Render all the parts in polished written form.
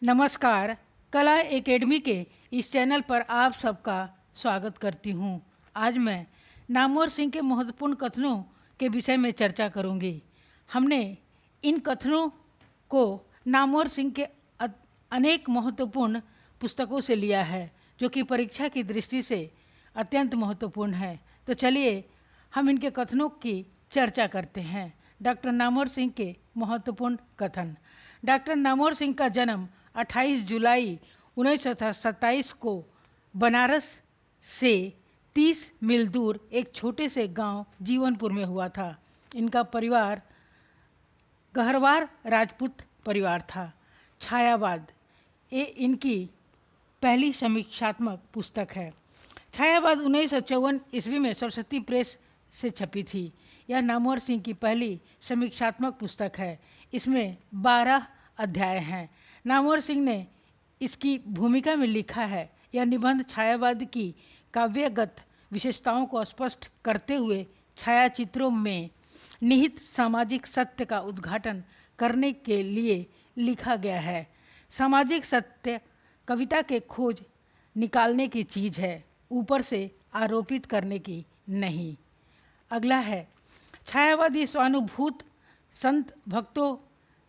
नमस्कार। कला एकेडमी के इस चैनल पर आप सबका स्वागत करती हूँ। आज मैं नामवर सिंह के महत्वपूर्ण कथनों के विषय में चर्चा करूँगी। हमने इन कथनों को नामवर सिंह के अनेक महत्वपूर्ण पुस्तकों से लिया है, जो कि परीक्षा की दृष्टि से अत्यंत महत्वपूर्ण है। तो चलिए हम इनके कथनों की चर्चा करते हैं। डॉक्टर नामवर सिंह के महत्वपूर्ण कथन। डॉक्टर नामवर सिंह का जन्म 28 जुलाई 1927 को बनारस से 30 मील दूर एक छोटे से गांव जीवनपुर में हुआ था। इनका परिवार गहरवार राजपूत परिवार था। छायावाद ये इनकी पहली समीक्षात्मक पुस्तक है। छायावाद 1954 ईस्वी में सरस्वती प्रेस से छपी थी। यह नामवर सिंह की पहली समीक्षात्मक पुस्तक है। इसमें 12 अध्याय हैं। नामवर सिंह ने इसकी भूमिका में लिखा है, यह निबंध छायावाद की काव्यगत विशेषताओं को स्पष्ट करते हुए छायाचित्रों में निहित सामाजिक सत्य का उद्घाटन करने के लिए लिखा गया है। सामाजिक सत्य कविता के खोज निकालने की चीज़ है, ऊपर से आरोपित करने की नहीं। अगला है, छायावादी स्वानुभूत संत भक्तों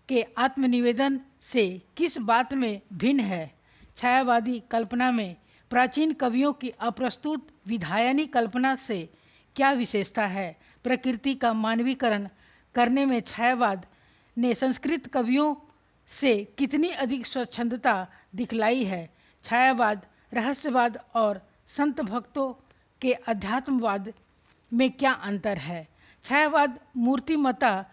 के आत्मनिवेदन से किस बात में भिन्न है। छायावादी कल्पना में प्राचीन कवियों की अप्रस्तुत विधायनी कल्पना से क्या विशेषता है। प्रकृति का मानवीकरण करने में छायावाद ने संस्कृत कवियों से कितनी अधिक स्वच्छंदता दिखलाई है। छायावाद रहस्यवाद और संत भक्तों के अध्यात्मवाद में क्या अंतर है। छायावाद मूर्तिमत्ता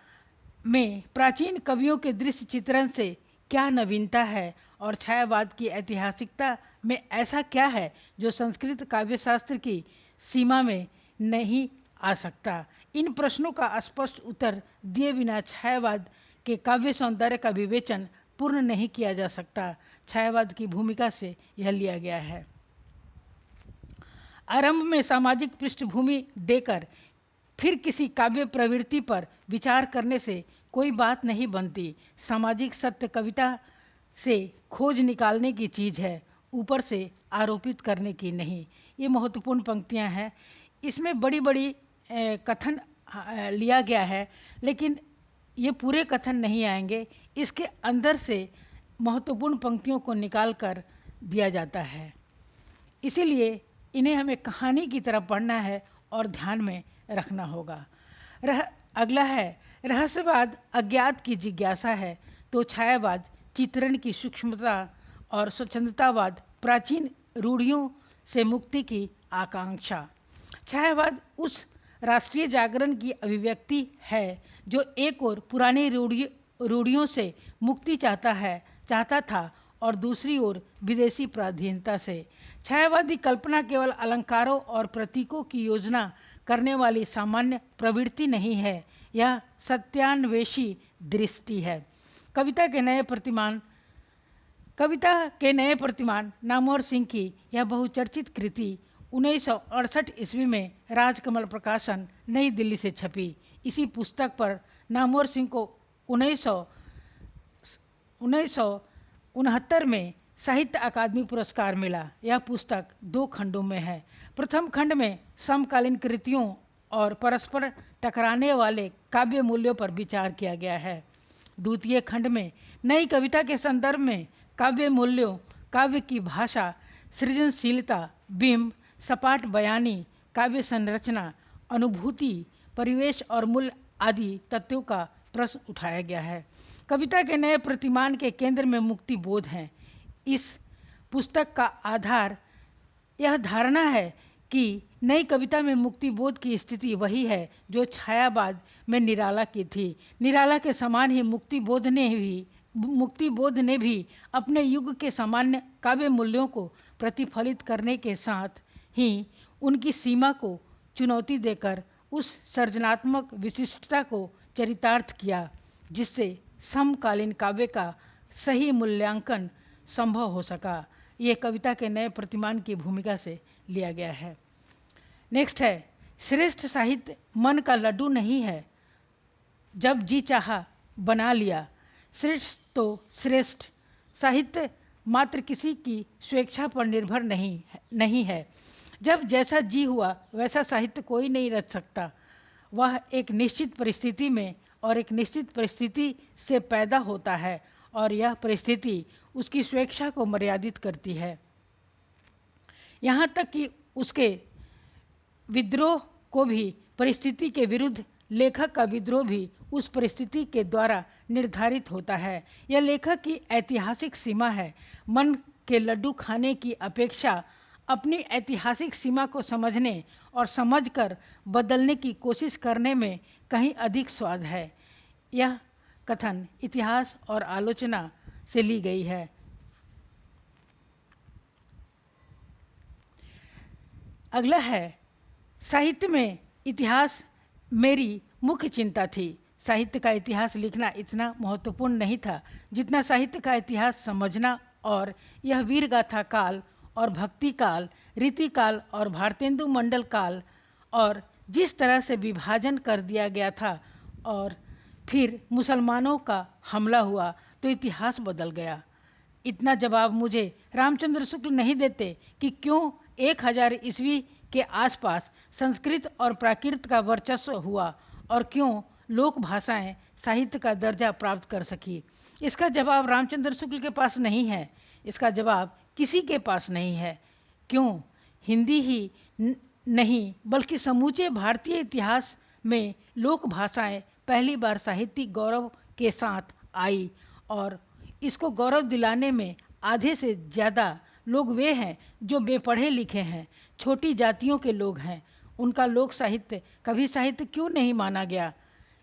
में प्राचीन कवियों के दृश्य चित्रण से क्या नवीनता है और छायावाद की ऐतिहासिकता में ऐसा क्या है जो संस्कृत काव्यशास्त्र की सीमा में नहीं आ सकता। इन प्रश्नों का स्पष्ट उत्तर दिए बिना छायावाद के काव्य सौंदर्य का विवेचन पूर्ण नहीं किया जा सकता। छायावाद की भूमिका से यह लिया गया है। आरंभ में सामाजिक पृष्ठभूमि देकर फिर किसी काव्य प्रवृत्ति पर विचार करने से कोई बात नहीं बनती। सामाजिक सत्य कविता से खोज निकालने की चीज़ है, ऊपर से आरोपित करने की नहीं। ये महत्वपूर्ण पंक्तियां हैं। इसमें बड़ी बड़ी कथन लिया गया है, लेकिन ये पूरे कथन नहीं आएंगे। इसके अंदर से महत्वपूर्ण पंक्तियों को निकाल कर दिया जाता है, इसीलिए इन्हें हमें कहानी की तरह पढ़ना है और ध्यान में रखना होगा। अगला है, रहस्यवाद अज्ञात की जिज्ञासा है तो छायावाद चित्रण की सूक्ष्मता और स्वच्छंदतावाद प्राचीन रूढ़ियों से मुक्ति की आकांक्षा। छायावाद उस राष्ट्रीय जागरण की अभिव्यक्ति है जो एक और पुरानी रूढ़ियों से मुक्ति चाहता था और दूसरी ओर विदेशी प्राधीनता से। छायावादी कल्पना केवल अलंकारों और प्रतीकों की योजना करने वाली सामान्य प्रवृत्ति नहीं है, यह सत्यान्वेषी दृष्टि है। कविता के नए प्रतिमान नामवर सिंह की यह बहुचर्चित कृति 1968 ईस्वी में राजकमल प्रकाशन नई दिल्ली से छपी। इसी पुस्तक पर नामवर सिंह को 1969 में साहित्य अकादमी पुरस्कार मिला। यह पुस्तक 2 खंडों में है। प्रथम खंड में समकालीन कृतियों और परस्पर टकराने वाले काव्य मूल्यों पर विचार किया गया है। द्वितीय खंड में नई कविता के संदर्भ में काव्य मूल्यों, काव्य की भाषा, सृजनशीलता, बिंब, सपाट बयानी, काव्य संरचना, अनुभूति, परिवेश और मूल्य आदि तत्वों का प्रश्न उठाया गया है। कविता के नए प्रतिमान के केंद्र में मुक्ति बोध है। इस पुस्तक का आधार यह धारणा है कि नई कविता में मुक्ति बोध की स्थिति वही है जो छायावाद में निराला की थी। निराला के समान ही मुक्ति बोध ने भी अपने युग के सामान्य काव्य मूल्यों को प्रतिफलित करने के साथ ही उनकी सीमा को चुनौती देकर उस सृजनात्मक विशिष्टता को चरितार्थ किया जिससे समकालीन काव्य का सही मूल्यांकन संभव हो सका। ये कविता के नए प्रतिमान की भूमिका से लिया गया है। नेक्स्ट है, श्रेष्ठ साहित्य मन का लड्डू नहीं है, जब जी चाहा बना लिया। श्रेष्ठ तो श्रेष्ठ साहित्य मात्र किसी की स्वेच्छा पर निर्भर नहीं है। जब जैसा जी हुआ वैसा साहित्य कोई नहीं रच सकता। वह एक निश्चित परिस्थिति में और एक निश्चित परिस्थिति से पैदा होता है और यह परिस्थिति उसकी स्वेच्छा को मर्यादित करती है। यहाँ तक कि उसके विद्रोह को भी परिस्थिति के विरुद्ध लेखक का विद्रोह भी उस परिस्थिति के द्वारा निर्धारित होता है। यह लेखक की ऐतिहासिक सीमा है। मन के लड्डू खाने की अपेक्षा अपनी ऐतिहासिक सीमा को समझने और समझकर बदलने की कोशिश करने में कहीं अधिक स्वाद है। यह कथन इतिहास और आलोचना से ली गई है। अगला है, साहित्य में इतिहास मेरी मुख्य चिंता थी। साहित्य का इतिहास लिखना इतना महत्वपूर्ण नहीं था जितना साहित्य का इतिहास समझना, और यह वीर गाथा काल और भक्ति काल, रीति काल और भारतेंदु मंडल काल, और जिस तरह से विभाजन कर दिया गया था और फिर मुसलमानों का हमला हुआ तो इतिहास बदल गया। इतना जवाब मुझे रामचंद्र शुक्ल नहीं देते कि क्यों 1000 ईस्वी के आसपास संस्कृत और प्राकृत का वर्चस्व हुआ और क्यों लोक भाषाएं साहित्य का दर्जा प्राप्त कर सकी। इसका जवाब रामचंद्र शुक्ल के पास नहीं है, इसका जवाब किसी के पास नहीं है। क्यों हिंदी ही नहीं बल्कि समूचे भारतीय इतिहास में लोक भाषाएं पहली बार साहित्यिक गौरव के साथ आई, और इसको गौरव दिलाने में आधे से ज़्यादा लोग वे हैं जो बेपढ़े लिखे हैं, छोटी जातियों के लोग हैं। उनका लोक साहित्य कभी साहित्य क्यों नहीं माना गया?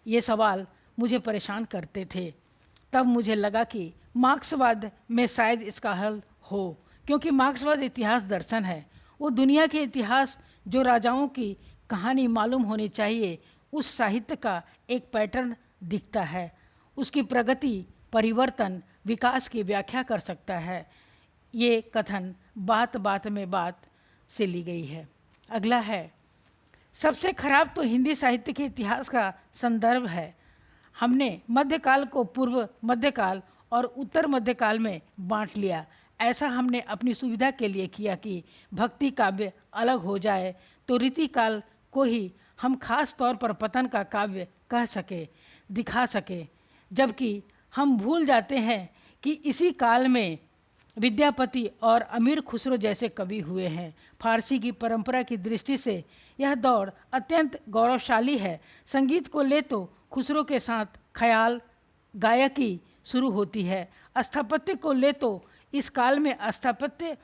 ये सवाल मुझे परेशान करते थे। तब मुझे लगा कि मार्क्सवाद में शायद इसका हल हो, क्योंकि मार्क्सवाद इतिहास दर्शन है। वो दुनिया के इतिहास जो राजाओं की कहानी मालूम होनी चाहिए, उस साहित्य का एक पैटर्न दिखता है। उसकी प्रगति, परिवर्तन, विकास की व्याख्या कर सकता है। ये कथन बात बात में बात से ली गई है। अगला है, सबसे खराब तो हिंदी साहित्य के इतिहास का संदर्भ है। हमने मध्यकाल को पूर्व मध्यकाल और उत्तर मध्यकाल में बांट लिया। ऐसा हमने अपनी सुविधा के लिए किया कि भक्ति काव्य अलग हो जाए तो रीति काल को ही हम खास तौर पर पतन का काव्य कह सके, दिखा सके, जबकि हम भूल जाते हैं कि इसी काल में विद्यापति और अमीर खुसरो जैसे कवि हुए हैं। फारसी की परंपरा की दृष्टि से यह दौर अत्यंत गौरवशाली है। संगीत को ले तो खुसरो के साथ ख्याल गायकी शुरू होती है। स्थापत्य को ले तो इस काल में स्थापत्य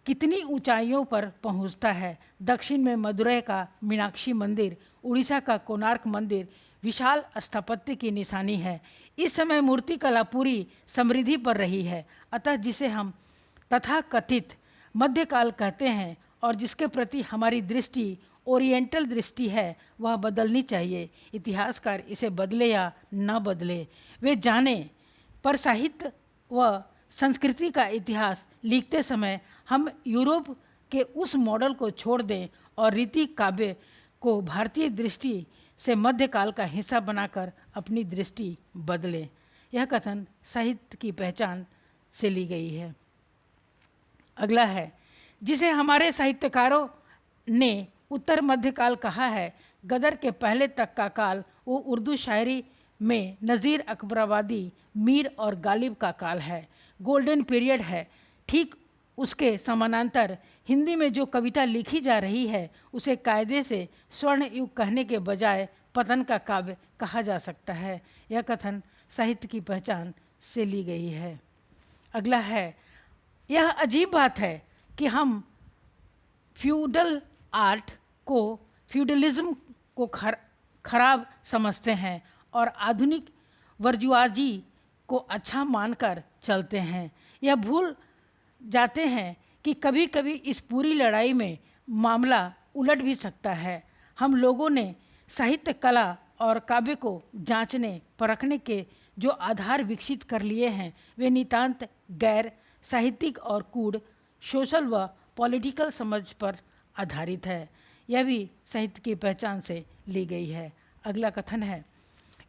कितनी ऊंचाइयों पर पहुंचता है। दक्षिण में मदुरै का मीनाक्षी मंदिर, उड़ीसा का कोणार्क मंदिर विशाल स्थापत्य की निशानी है। इस समय मूर्ति कला पूरी समृद्धि पर रही है। अतः जिसे हम तथाकथित मध्यकाल कहते हैं और जिसके प्रति हमारी दृष्टि ओरिएंटल दृष्टि है, वह बदलनी चाहिए। इतिहासकार इसे बदले या न बदले वे जाने, पर साहित्य व संस्कृति का इतिहास लिखते समय हम यूरोप के उस मॉडल को छोड़ दें और रीति काव्य को भारतीय दृष्टि से मध्यकाल का हिस्सा बनाकर अपनी दृष्टि बदलें। यह कथन साहित्य की पहचान से ली गई है। अगला है, जिसे हमारे साहित्यकारों ने उत्तर मध्यकाल कहा है, गदर के पहले तक का काल वो उर्दू शायरी में नज़ीर अकबराबादी, मीर और गालिब का काल है, गोल्डन पीरियड है। ठीक उसके समानांतर हिंदी में जो कविता लिखी जा रही है उसे कायदे से स्वर्ण युग कहने के बजाय पतन का काव्य कहा जा सकता है। यह कथन साहित्य की पहचान से ली गई है। अगला है, यह अजीब बात है कि हम फ्यूडल आर्ट को, फ्यूडलिज्म को खराब समझते हैं और आधुनिक वर्जुआजी को अच्छा मानकर चलते हैं। यह भूल जाते हैं कि कभी कभी इस पूरी लड़ाई में मामला उलट भी सकता है। हम लोगों ने साहित्य, कला और काव्य को जांचने परखने के जो आधार विकसित कर लिए हैं वे नितांत गैर साहित्यिक और कूड़ सोशल व पॉलिटिकल समझ पर आधारित है। यह भी साहित्य की पहचान से ली गई है। अगला कथन है,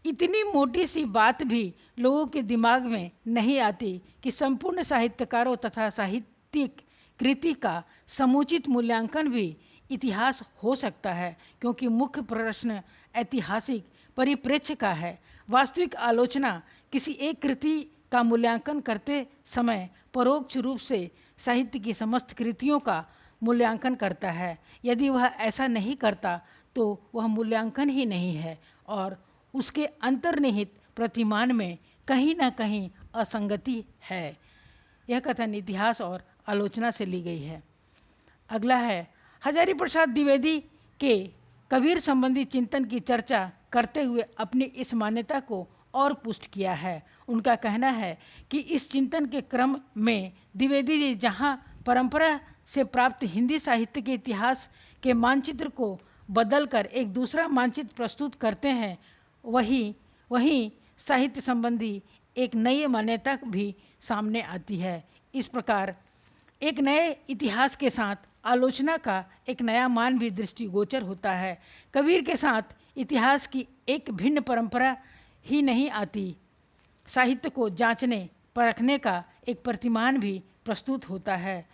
इतनी मोटी सी बात भी लोगों के दिमाग में नहीं आती कि संपूर्ण साहित्यकारों तथा साहित्यिक कृति का समुचित मूल्यांकन भी इतिहास हो सकता है, क्योंकि मुख्य प्रश्न ऐतिहासिक परिप्रेक्ष्य का है। वास्तविक आलोचना किसी एक कृति का मूल्यांकन करते समय परोक्ष रूप से साहित्य की समस्त कृतियों का मूल्यांकन करता है। यदि वह ऐसा नहीं करता तो वह मूल्यांकन ही नहीं है और उसके अंतर्निहित प्रतिमान में कहीं ना कहीं असंगति है। यह कथन इतिहास और आलोचना से ली गई है। अगला है, हजारी प्रसाद द्विवेदी के कबीर संबंधी चिंतन की चर्चा करते हुए अपनी इस मान्यता को और पुष्ट किया है। उनका कहना है कि इस चिंतन के क्रम में द्विवेदी जी जहाँ परंपरा से प्राप्त हिंदी साहित्य के इतिहास के मानचित्र को बदलकर एक दूसरा मानचित्र प्रस्तुत करते हैं, वहीं साहित्य संबंधी एक नई मान्यता भी सामने आती है। इस प्रकार एक नए इतिहास के साथ आलोचना का एक नया मान भी दृष्टिगोचर होता है। कबीर के साथ इतिहास की एक भिन्न परंपरा ही नहीं आती, साहित्य को जांचने परखने का एक प्रतिमान भी प्रस्तुत होता है।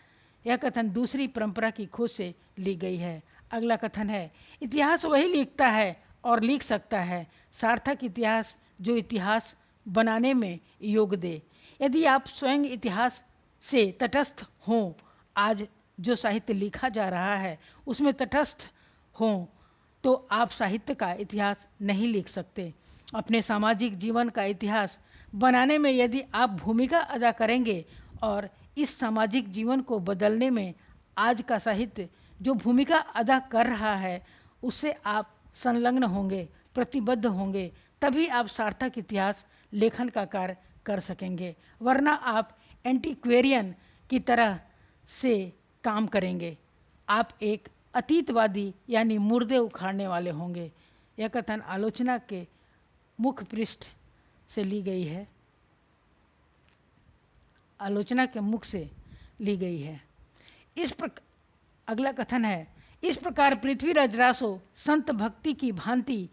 यह कथन दूसरी परंपरा की खोज से ली गई है। अगला कथन है, इतिहास वही लिखता है और लिख सकता है सार्थक इतिहास जो इतिहास बनाने में योग दे। यदि आप स्वयं इतिहास से तटस्थ हों, आज जो साहित्य लिखा जा रहा है उसमें तटस्थ हों, तो आप साहित्य का इतिहास नहीं लिख सकते। अपने सामाजिक जीवन का इतिहास बनाने में यदि आप भूमिका अदा करेंगे और इस सामाजिक जीवन को बदलने में आज का साहित्य जो भूमिका अदा कर रहा है उससे आप संलग्न होंगे, प्रतिबद्ध होंगे, तभी आप सार्थक इतिहास लेखन का कार्य कर सकेंगे, वरना आप एंटीक्वेरियन की तरह से काम करेंगे। आप एक अतीतवादी यानी मुर्दे उखाड़ने वाले होंगे। यह कथन आलोचना के मुख्य पृष्ठ से ली गई है, आलोचना के मुख से ली गई है। अगला कथन है, इस प्रकार पृथ्वीराज रासो संत भक्ति की भांति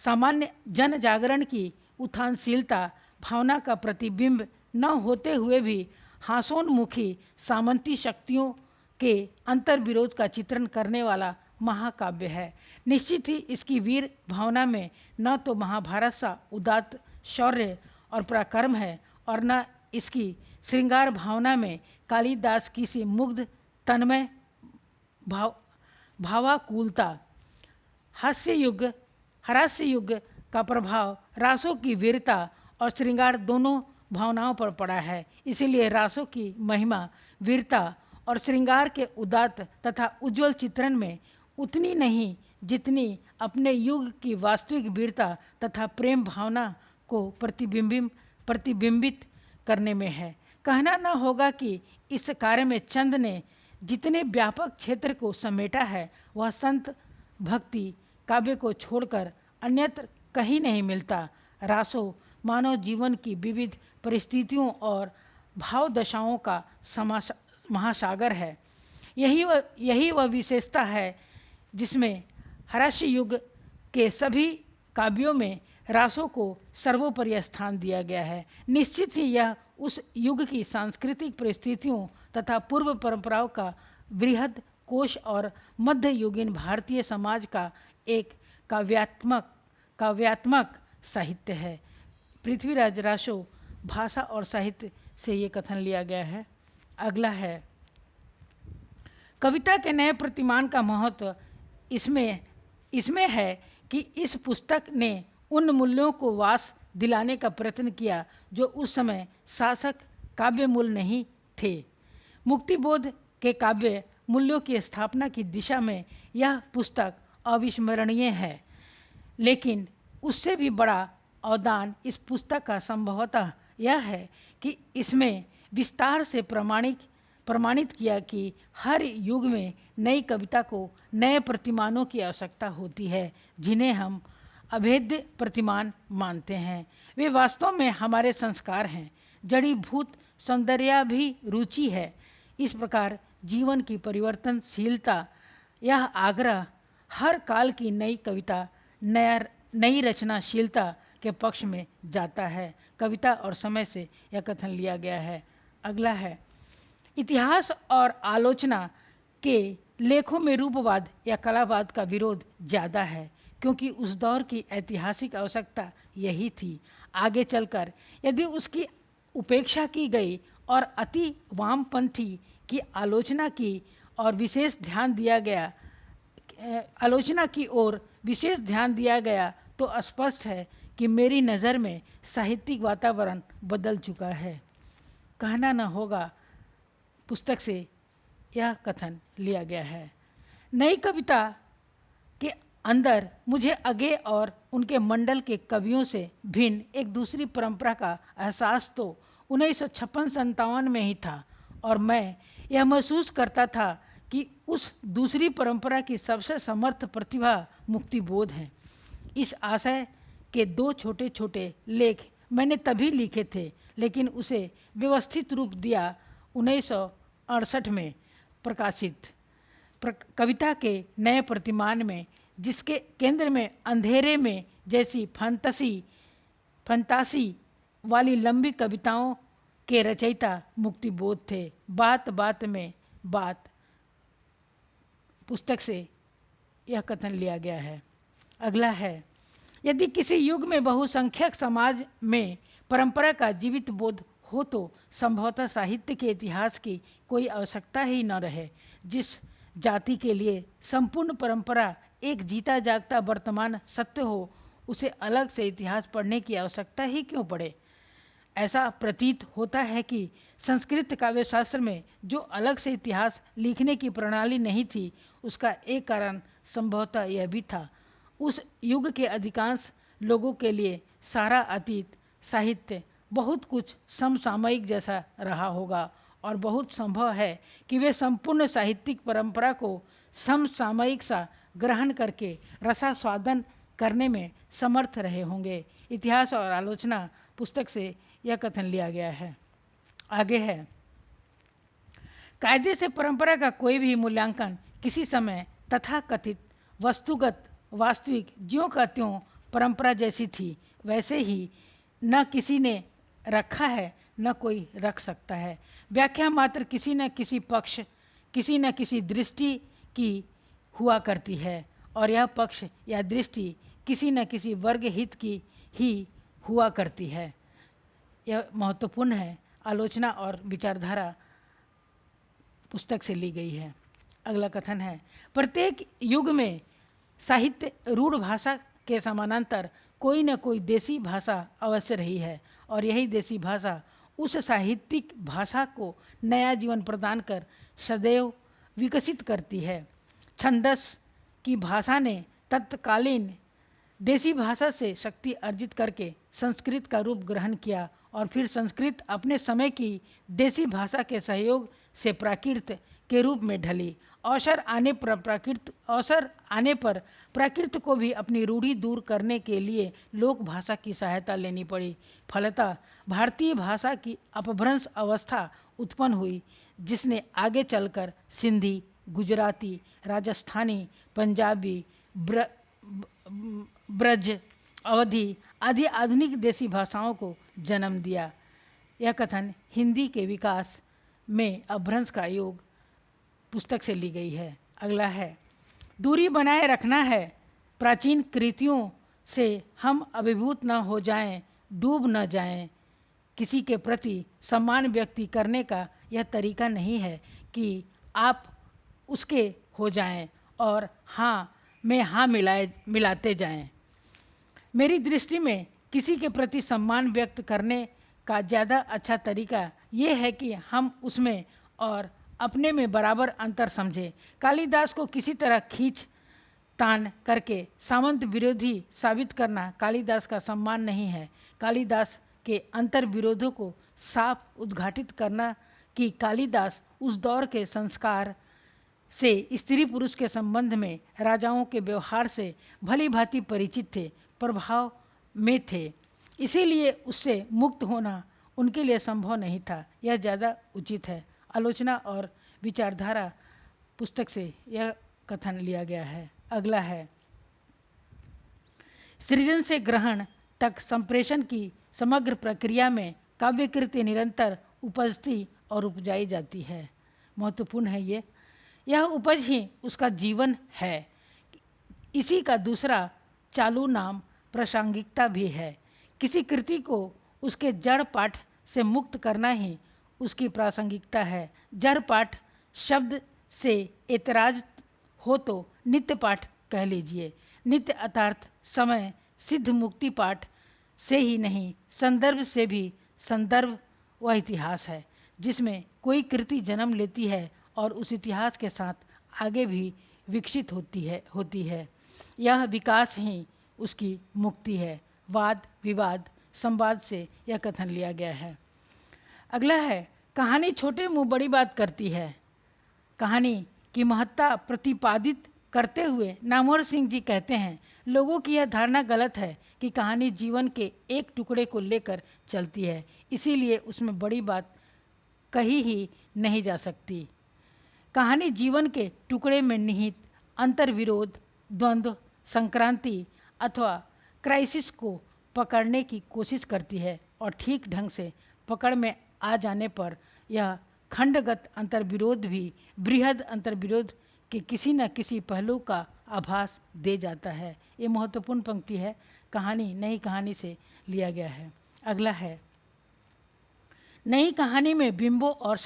सामान्य जन जागरण की उत्थानशीलता भावना का प्रतिबिंब न होते हुए भी हासोन्मुखी सामंती शक्तियों के अंतर्विरोध का चित्रण करने वाला महाकाव्य है। निश्चित ही इसकी वीर भावना में न तो महाभारत सा उदात्त शौर्य और पराक्रम है और न इसकी श्रृंगार भावना में कालिदास की सी मुग्ध तन्मय भावाकुलता। हास्य युग का प्रभाव रासों की वीरता और श्रृंगार दोनों भावनाओं पर पड़ा है। इसीलिए रासों की महिमा वीरता और श्रृंगार के उदात्त तथा उज्जवल चित्रण में उतनी नहीं जितनी अपने युग की वास्तविक वीरता तथा प्रेम भावना को प्रतिबिंबित करने में है। कहना न होगा कि इस कार्य में चंद ने जितने व्यापक क्षेत्र को समेटा है वह संत भक्ति काव्य को छोड़कर अन्यत्र कहीं नहीं मिलता। रासो मानव जीवन की विविध परिस्थितियों और भाव दशाओं का महासागर है। यही वह विशेषता है जिसमें हर्ष युग के सभी काव्यों में रासों को सर्वोपरि स्थान दिया गया है। निश्चित ही यह उस युग की सांस्कृतिक परिस्थितियों तथा पूर्व परंपराओं का बृहद कोश और मध्ययुगीन भारतीय समाज का एक काव्यात्मक साहित्य है। पृथ्वीराज रासो भाषा और साहित्य से ये कथन लिया गया है। अगला है, कविता के नए प्रतिमान का महत्व इसमें है कि इस पुस्तक ने उन मूल्यों को वास दिलाने का प्रयत्न किया जो उस समय शासक काव्य मूल्य नहीं थे। मुक्तिबोध के काव्य मूल्यों की स्थापना की दिशा में यह पुस्तक अविस्मरणीय है, लेकिन उससे भी बड़ा अवदान इस पुस्तक का संभवतः यह है कि इसमें विस्तार से प्रमाणित किया कि हर युग में नई कविता को नए प्रतिमानों की आवश्यकता होती है, जिन्हें हम अभेद्य प्रतिमान मानते हैं। वे वास्तव में हमारे संस्कार हैं, जड़ीभूत सौंदर्याभी रुचि है। इस प्रकार जीवन की परिवर्तनशीलता, यह आग्रह हर काल की नई कविता, नई रचनाशीलता के पक्ष में जाता है। कविता और समय से यह कथन लिया गया है। अगला है, इतिहास और आलोचना के लेखों में रूपवाद या कलावाद का विरोध ज़्यादा है, क्योंकि उस दौर की ऐतिहासिक आवश्यकता यही थी। आगे चलकर यदि उसकी उपेक्षा की गई और अति वामपंथी की आलोचना की और विशेष ध्यान दिया गया आलोचना की ओर विशेष ध्यान दिया गया तो स्पष्ट है कि मेरी नज़र में साहित्यिक वातावरण बदल चुका है। कहना न होगा पुस्तक से यह कथन लिया गया है। नई कविता के अंदर मुझे अगे और उनके मंडल के कवियों से भिन्न एक दूसरी परंपरा का एहसास तो 1956-57 में ही था, और मैं यह महसूस करता था कि उस दूसरी परंपरा की सबसे समर्थ प्रतिभा मुक्तिबोध है। इस आशय के 2 छोटे छोटे लेख मैंने तभी लिखे थे, लेकिन उसे व्यवस्थित रूप दिया 1968 में प्रकाशित कविता के नए प्रतिमान में, जिसके केंद्र में अंधेरे में जैसी फंतासी वाली लंबी कविताओं के रचयिता मुक्तिबोध थे। बात बात में बात पुस्तक से यह कथन लिया गया है। अगला है, यदि किसी युग में बहुसंख्यक समाज में परंपरा का जीवित बोध हो तो संभवतः साहित्य के इतिहास की कोई आवश्यकता ही न रहे। जिस जाति के लिए संपूर्ण परंपरा एक जीता जागता वर्तमान सत्य हो, उसे अलग से इतिहास पढ़ने की आवश्यकता ही क्यों पड़े। ऐसा प्रतीत होता है कि संस्कृत काव्यशास्त्र में जो अलग से इतिहास लिखने की प्रणाली नहीं थी, उसका एक कारण संभवतः यह भी था। उस युग के अधिकांश लोगों के लिए सारा अतीत साहित्य बहुत कुछ समसामयिक जैसा रहा होगा, और बहुत संभव है कि वे संपूर्ण साहित्यिक परंपरा को समसामयिक सा ग्रहण करके रसास्वादन करने में समर्थ रहे होंगे। इतिहास और आलोचना पुस्तक से यह कथन लिया गया है। आगे है, कायदे से परंपरा का कोई भी मूल्यांकन किसी समय तथाकथित वस्तुगत वास्तविक ज्यों का त्यों परंपरा जैसी थी वैसे ही न किसी ने रखा है न कोई रख सकता है। व्याख्या मात्र किसी न किसी पक्ष किसी न किसी दृष्टि की हुआ करती है, और यह पक्ष या दृष्टि किसी न किसी वर्ग हित की ही हुआ करती है। यह महत्वपूर्ण है। आलोचना और विचारधारा पुस्तक से ली गई है। अगला कथन है, प्रत्येक युग में साहित्य रूढ़ भाषा के समानांतर कोई न कोई देसी भाषा अवश्य रही है, और यही देसी भाषा उस साहित्यिक भाषा को नया जीवन प्रदान कर सदैव विकसित करती है। छंदस की भाषा ने तत्कालीन देसी भाषा से शक्ति अर्जित करके संस्कृत का रूप ग्रहण किया, और फिर संस्कृत अपने समय की देसी भाषा के सहयोग से प्राकृत के रूप में ढली। अवसर आने पर प्राकृत को भी अपनी रूढ़ी दूर करने के लिए लोक भाषा की सहायता लेनी पड़ी। फलतः भारतीय भाषा की अपभ्रंश अवस्था उत्पन्न हुई, जिसने आगे चलकर सिंधी, गुजराती, राजस्थानी, पंजाबी, ब्रज, अवधी आदि आधुनिक देसी भाषाओं को जन्म दिया। यह कथन हिंदी के विकास में अपभ्रंश का योग पुस्तक से ली गई है। अगला है, दूरी बनाए रखना है, प्राचीन कृतियों से हम अभिभूत न हो जाएं, डूब न जाएं। किसी के प्रति सम्मान व्यक्त करने का यह तरीका नहीं है कि आप उसके हो जाएं और हाँ में हाँ मिलाते जाएं। मेरी दृष्टि में किसी के प्रति सम्मान व्यक्त करने का ज़्यादा अच्छा तरीका ये है कि हम उसमें और अपने में बराबर अंतर समझें। कालिदास को किसी तरह खींच तान करके सामंत विरोधी साबित करना कालिदास का सम्मान नहीं है। कालिदास के अंतर विरोधों को साफ उद्घाटित करना कि कालिदास उस दौर के संस्कार से स्त्री पुरुष के संबंध में राजाओं के व्यवहार से भली भांति परिचित थे, प्रभाव में थे, इसीलिए उससे मुक्त होना उनके लिए संभव नहीं था, यह ज़्यादा उचित है। आलोचना और विचारधारा पुस्तक से यह कथन लिया गया है। अगला है, सृजन से ग्रहण तक संप्रेषण की समग्र प्रक्रिया में काव्यकृति निरंतर उपजती और उपजाई जाती है। महत्वपूर्ण है यह उपज ही उसका जीवन है। इसी का दूसरा चालू नाम प्रासंगिकता भी है। किसी कृति को उसके जड़ पाठ से मुक्त करना ही उसकी प्रासंगिकता है। जड़ पाठ शब्द से एतराज हो तो नित्य पाठ कह लीजिए। नित्य अर्थात समय सिद्ध मुक्ति पाठ से ही नहीं, संदर्भ से भी। संदर्भ वह इतिहास है जिसमें कोई कृति जन्म लेती है और उस इतिहास के साथ आगे भी विकसित होती है। यह विकास ही उसकी मुक्ति है। वाद विवाद संवाद से यह कथन लिया गया है। अगला है, कहानी छोटे मुंह बड़ी बात करती है। कहानी की महत्ता प्रतिपादित करते हुए नामवर सिंह जी कहते हैं, लोगों की यह धारणा गलत है कि कहानी जीवन के एक टुकड़े को लेकर चलती है, इसीलिए उसमें बड़ी बात कही ही नहीं जा सकती। कहानी जीवन के टुकड़े में निहित अंतर्विरोध, द्वंद्व, संक्रांति अथवा क्राइसिस को पकड़ने की कोशिश करती है और ठीक ढंग से पकड़ में आ जाने पर यह खंडगत अंतर्विरोध भी बृहद अंतर्विरोध के किसी न किसी पहलू का आभास दे जाता है। ये महत्वपूर्ण पंक्ति है, कहानी नई कहानी से लिया गया है। अगला है, नई कहानी में बिंबों और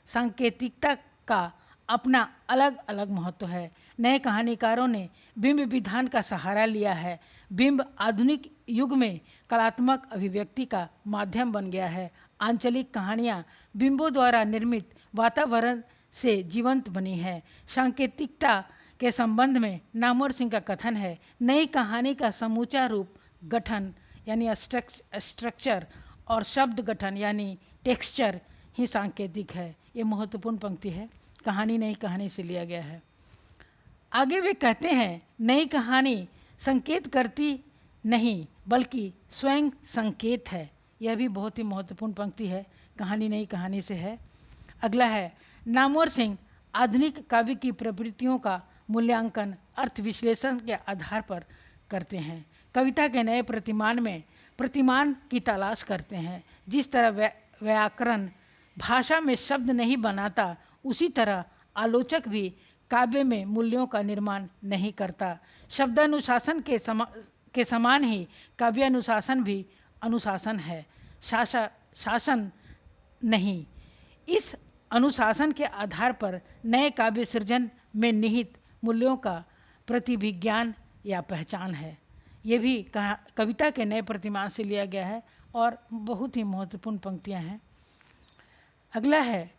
सांकेतिकता का अपना अलग अलग महत्व है। नए कहानीकारों ने बिंब विधान का सहारा लिया है। बिंब आधुनिक युग में कलात्मक अभिव्यक्ति का माध्यम बन गया है। आंचलिक कहानियाँ बिंबों द्वारा निर्मित वातावरण से जीवंत बनी है। सांकेतिकता के संबंध में नामवर सिंह का कथन है, नई कहानी का समूचा रूप गठन यानी स्ट्रक्चर और शब्द गठन यानी टेक्सचर ही सांकेतिक है। ये महत्वपूर्ण पंक्ति है, कहानी नई कहानी से लिया गया है। आगे वे कहते हैं, नई कहानी संकेत करती नहीं बल्कि स्वयं संकेत है। यह भी बहुत ही महत्वपूर्ण पंक्ति है, कहानी नई कहानी से है। अगला है, नामवर सिंह आधुनिक काव्य की प्रवृत्तियों का मूल्यांकन अर्थ विश्लेषण के आधार पर करते हैं। कविता के नए प्रतिमान में प्रतिमान की तलाश करते हैं। जिस तरह व्याकरण भाषा में शब्द नहीं बनाता, उसी तरह आलोचक भी काव्य में मूल्यों का निर्माण नहीं करता। शब्दानुशासन के समान ही काव्यानुशासन भी अनुशासन है, शासन नहीं। इस अनुशासन के आधार पर नए काव्य सृजन में निहित मूल्यों का प्रतिभिज्ञान या पहचान है। ये भी कविता के नए प्रतिमान से लिया गया है और बहुत ही महत्वपूर्ण पंक्तियां हैं। अगला है,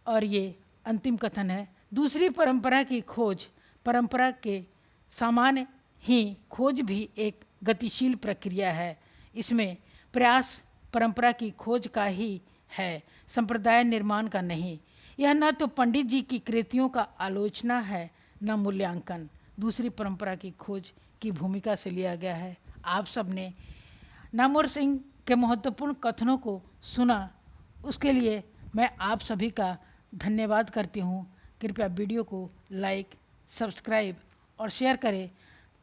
और ये अंतिम कथन है, दूसरी परंपरा की खोज। परंपरा के सामान्य ही खोज भी एक गतिशील प्रक्रिया है। इसमें प्रयास परंपरा की खोज का ही है, संप्रदाय निर्माण का नहीं। यह न तो पंडित जी की कृतियों का आलोचना है न मूल्यांकन। दूसरी परंपरा की खोज की भूमिका से लिया गया है। आप सब ने नामवर सिंह के महत्वपूर्ण कथनों को सुना, उसके लिए मैं आप सभी का धन्यवाद करती हूँ। कृपया वीडियो को लाइक, सब्सक्राइब और शेयर करें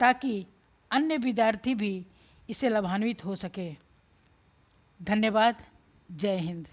ताकि अन्य विद्यार्थी भी इससे लाभान्वित हो सके। धन्यवाद। जय हिंद।